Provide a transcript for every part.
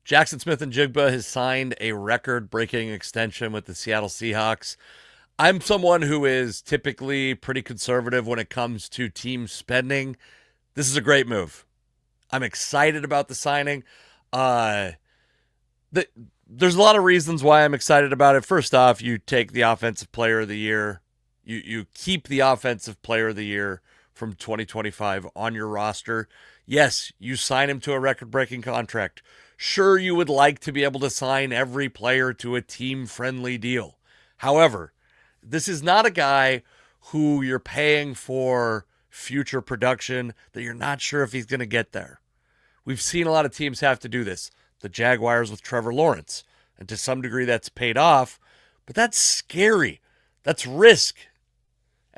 Jaxon Smith-Njigba has signed a record-breaking extension with the Seattle Seahawks. I'm someone who is typically pretty conservative when it comes to team spending. This is a great move. I'm excited about the signing. Uh, the, there's a lot of reasons why I'm excited about it. First off, you take the Offensive Player of the Year. You keep the Offensive Player of the Year from 2025 on your roster. Yes, you sign him to a record-breaking contract. Sure, you would like to be able to sign every player to a team-friendly deal. However, this is not a guy who you're paying for future production that you're not sure if he's going to get there. We've seen a lot of teams have to do this. The Jaguars with Trevor Lawrence. And to some degree that's paid off, but that's scary. That's risk.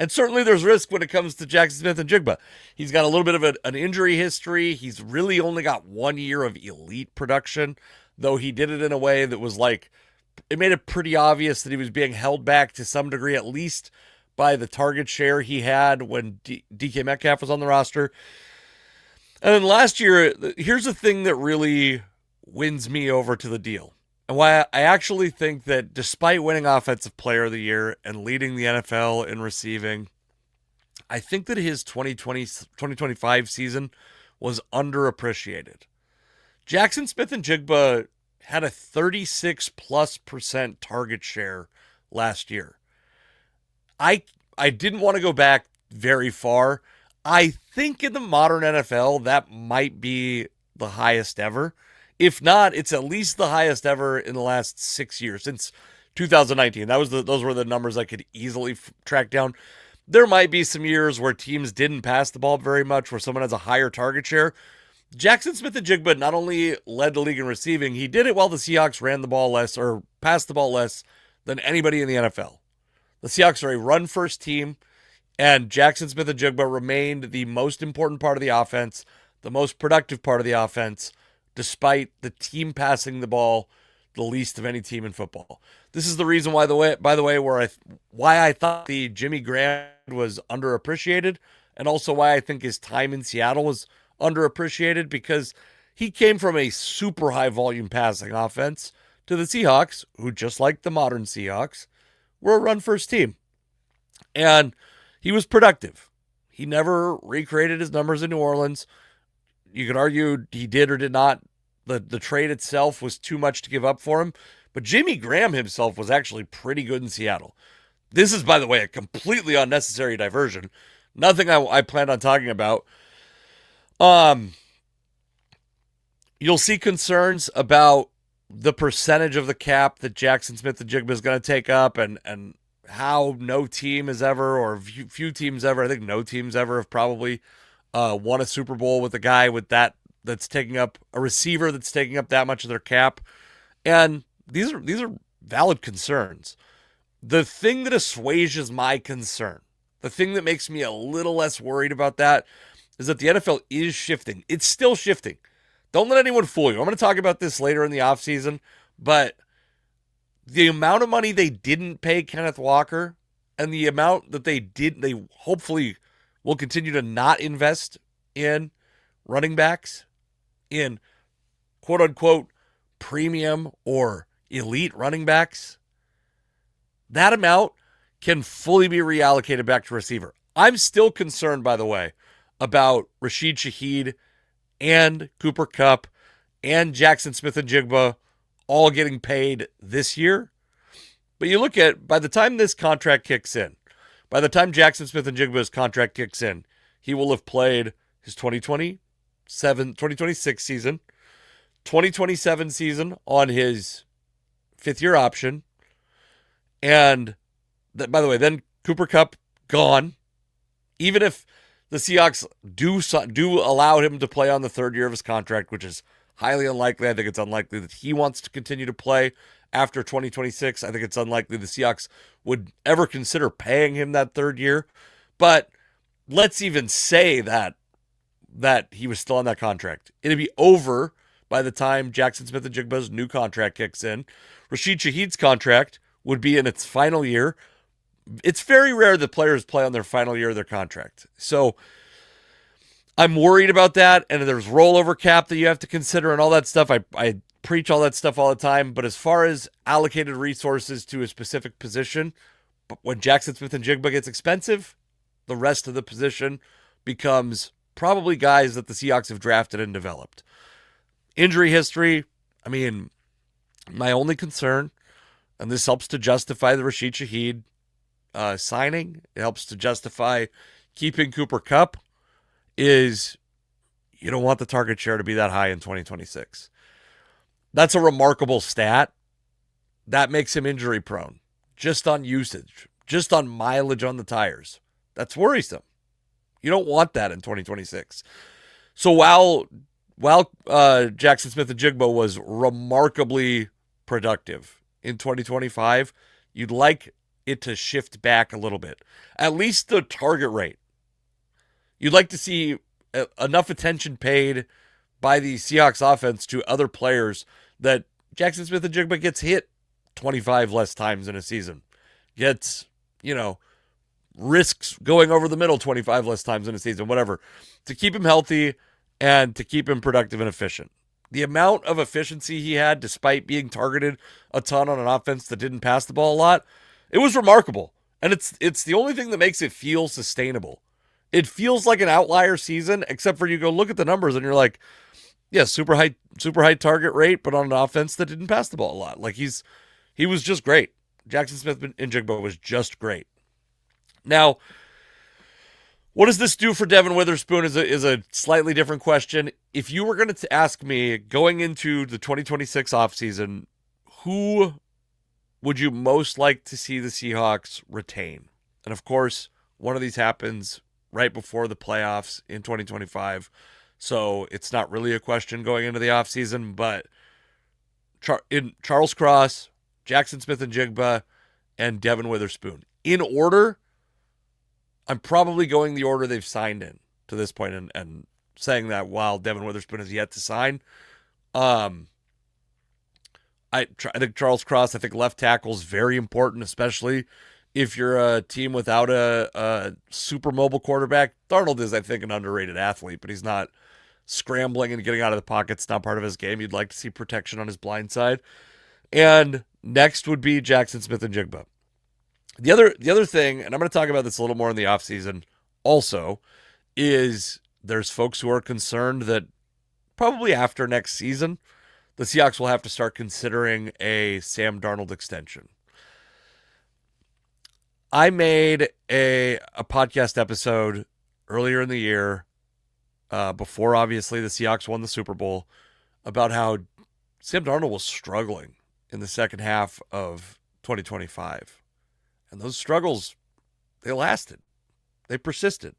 And certainly there's risk when it comes to Jaxon Smith-Njigba. He's got a little bit of an injury history. He's really only got 1 year of elite production, though he did it in a way that was like, it made it pretty obvious that he was being held back to some degree, at least by the target share he had when DK Metcalf was on the roster. And then last year, here's the thing that really wins me over to the deal. And why I actually think that despite winning Offensive Player of the Year and leading the NFL in receiving, I think that his 2025 season was underappreciated. Jaxon Smith-Njigba had a 36+% target share last year. I didn't want to go back very far. I think in the modern NFL, that might be the highest ever. If not, it's at least the highest ever in the last 6 years, since 2019. Those were the numbers I could easily track down. There might be some years where teams didn't pass the ball very much, where someone has a higher target share. Jaxon Smith-Njigba not only led the league in receiving, he did it while the Seahawks ran the ball less or passed the ball less than anybody in the NFL. The Seahawks are a run-first team, and Jaxon Smith-Njigba remained the most important part of the offense, the most productive part of the offense, despite the team passing the ball the least of any team in football. This is the reason why, why I thought the Jimmy Graham was underappreciated, and also why I think his time in Seattle was underappreciated, because he came from a super high volume passing offense to the Seahawks, who, just like the modern Seahawks, were a run first team. And he was productive. He never recreated his numbers in New Orleans. You could argue he did or did not. The trade itself was too much to give up for him. But Jimmy Graham himself was actually pretty good in Seattle. This is, by the way, a completely unnecessary diversion. Nothing I planned on talking about. You'll see concerns about the percentage of the cap that Jaxon Smith-Njigba is going to take up, and how no team has ever, or few teams ever, I think no teams ever have probably won a Super Bowl with a guy with that's taking up a receiver that's taking up that much of their cap. And these are valid concerns. The thing that assuages my concern, the thing that makes me a little less worried about that, is that the NFL is shifting. It's still shifting. Don't let anyone fool you. I'm going to talk about this later in the offseason, but the amount of money they didn't pay Kenneth Walker and the amount that they hopefully will continue to not invest in running backs, in quote-unquote premium or elite running backs, that amount can fully be reallocated back to receiver. I'm still concerned, by the way, about Rashid Shaheed and Cooper Kupp and Jaxon Smith-Njigba all getting paid this year. But you look at, by the time this contract kicks in, by the time Jaxon Smith-Njigba's contract kicks in, he will have played his 2026 season, 2027 season on his fifth-year option, and by the way, then Cooper Kupp gone. Even if the Seahawks do allow him to play on the third year of his contract, which is highly unlikely. I think it's unlikely that he wants to continue to play after 2026. I think it's unlikely the Seahawks would ever consider paying him that third year. But let's even say that he was still on that contract. It'd be over by the time Jaxon Smith-Njigba's new contract kicks in. Rashid Shaheed's contract would be in its final year. It's very rare that players play on their final year of their contract. So I'm worried about that, and there's rollover cap that you have to consider and all that stuff. I preach all that stuff all the time, but as far as allocated resources to a specific position, when Jaxon Smith-Njigba gets expensive, the rest of the position becomes probably guys that the Seahawks have drafted and developed. Injury history, I mean, my only concern, and this helps to justify the Rashid Shaheed signing, it helps to justify keeping Cooper Kupp, is you don't want the target share to be that high in 2026. That's a remarkable stat. That makes him injury prone, just on usage, just on mileage on the tires. That's worrisome. You don't want that in 2026. So while Jaxon Smith-Njigba was remarkably productive in 2025, you'd like it to shift back a little bit. At least the target rate. You'd like to see enough attention paid by the Seahawks offense to other players that Jaxon Smith-Njigba gets hit 25 less times in a season. Gets, risks going over the middle 25 less times in a season, whatever. To keep him healthy and to keep him productive and efficient. The amount of efficiency he had despite being targeted a ton on an offense that didn't pass the ball a lot, it was remarkable. And it's the only thing that makes it feel sustainable. It feels like an outlier season, except for you go look at the numbers and you're like, yeah, super high target rate, but on an offense that didn't pass the ball a lot. Like he was just great. Jaxon Smith-Njigba was just great. Now, what does this do for Devin Witherspoon is a slightly different question. If you were going to ask me going into the 2026 offseason, who would you most like to see the Seahawks retain? And of course, one of these happens right before the playoffs in 2025. So it's not really a question going into the offseason, but in Charles Cross, Jaxon Smith-Njigba, and Devin Witherspoon. In order, I'm probably going the order they've signed in to this point and saying that while Devin Witherspoon has yet to sign. I think Charles Cross, I think left tackle is very important, especially if you're a team without a super mobile quarterback. Darnold is, I think, an underrated athlete, but he's not scrambling and getting out of the pocket. It's not part of his game. You'd like to see protection on his blind side. And next would be Jaxon Smith-Njigba. The other thing, and I'm going to talk about this a little more in the offseason also, is there's folks who are concerned that probably after next season, the Seahawks will have to start considering a Sam Darnold extension. I made a podcast episode earlier in the year, before obviously the Seahawks won the Super Bowl, about how Sam Darnold was struggling in the second half of 2025. And those struggles, they lasted. They persisted.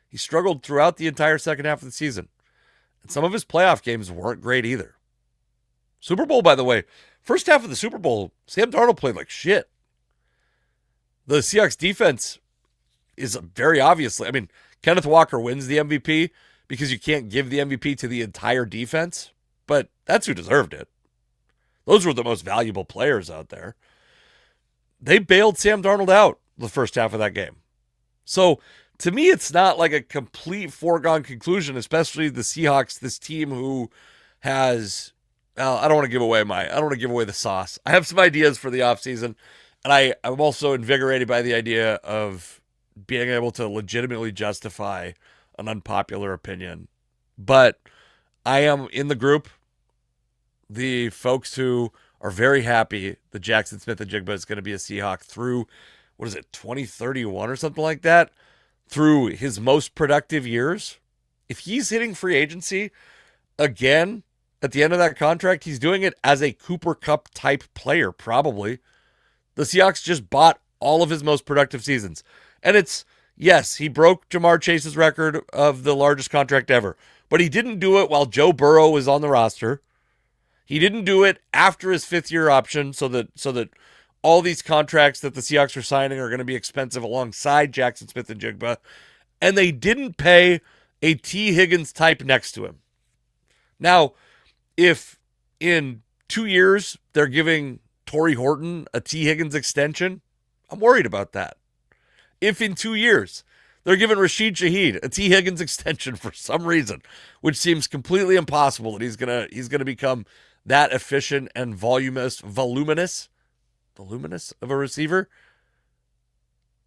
He struggled throughout the entire second half of the season. And some of his playoff games weren't great either. Super Bowl, by the way, first half of the Super Bowl, Sam Darnold played like shit. The Seahawks defense is very obviously, Kenneth Walker wins the MVP because you can't give the MVP to the entire defense, but that's who deserved it. Those were the most valuable players out there. They bailed Sam Darnold out the first half of that game. So to me, it's not like a complete foregone conclusion, especially the Seahawks, this team who has, I don't want to give away the sauce. I have some ideas for the offseason, and I'm also invigorated by the idea of being able to legitimately justify an unpopular opinion. But I am in the group, the folks who are very happy that Jaxon Smith-Njigba is going to be a Seahawk through, 2031 or something like that, through his most productive years. If he's hitting free agency again at the end of that contract, he's doing it as a Cooper Kupp type player, probably. The Seahawks just bought all of his most productive seasons. And yes, he broke Jamar Chase's record of the largest contract ever, but he didn't do it while Joe Burrow was on the roster. He didn't do it after his fifth-year option so that all these contracts that the Seahawks are signing are going to be expensive alongside Jaxon Smith-Njigba. And they didn't pay a T. Higgins type next to him. Now, if in 2 years they're giving Torrey Horton a T. Higgins extension, I'm worried about that. If in 2 years they're giving Rashid Shaheed a T. Higgins extension for some reason, which seems completely impossible that he's gonna become that efficient and voluminous of a receiver.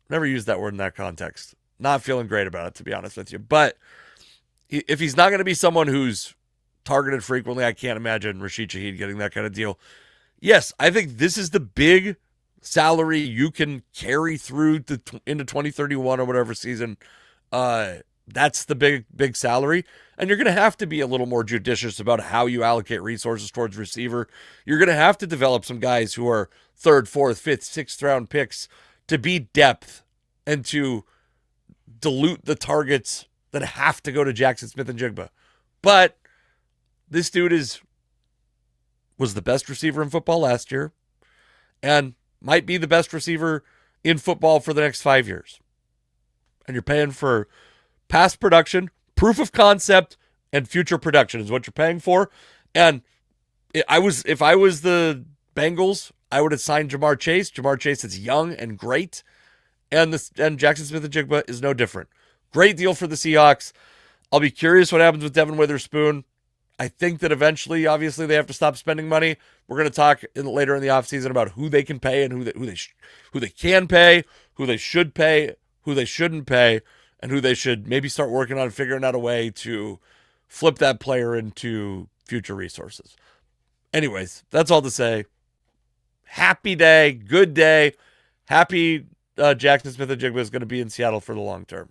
Never used that word in that context. Not feeling great about it, to be honest with you. But if he's not going to be someone who's targeted frequently, I can't imagine Rashid Shaheed getting that kind of deal. Yes, I think this is the big salary you can carry through into 2031 or whatever season. That's the big salary. And you're going to have to be a little more judicious about how you allocate resources towards receiver. You're going to have to develop some guys who are third, fourth, fifth, sixth round picks to be depth and to dilute the targets that have to go to Jaxon Smith-Njigba. But this dude was the best receiver in football last year and might be the best receiver in football for the next 5 years. And you're paying for past production, proof of concept, and future production is what you're paying for. And if I was the Bengals, I would have signed Jamar Chase. Jamar Chase is young and great. And Jaxon Smith-Njigba is no different. Great deal for the Seahawks. I'll be curious what happens with Devin Witherspoon. I think that eventually, obviously, they have to stop spending money. We're going to talk later in the offseason about who they can pay and who they can pay, who they should pay, who they shouldn't pay, and who they should maybe start working on figuring out a way to flip that player into future resources. Anyways, that's all to say. Happy day, good day. Happy Jaxon Smith-Njigba is going to be in Seattle for the long term.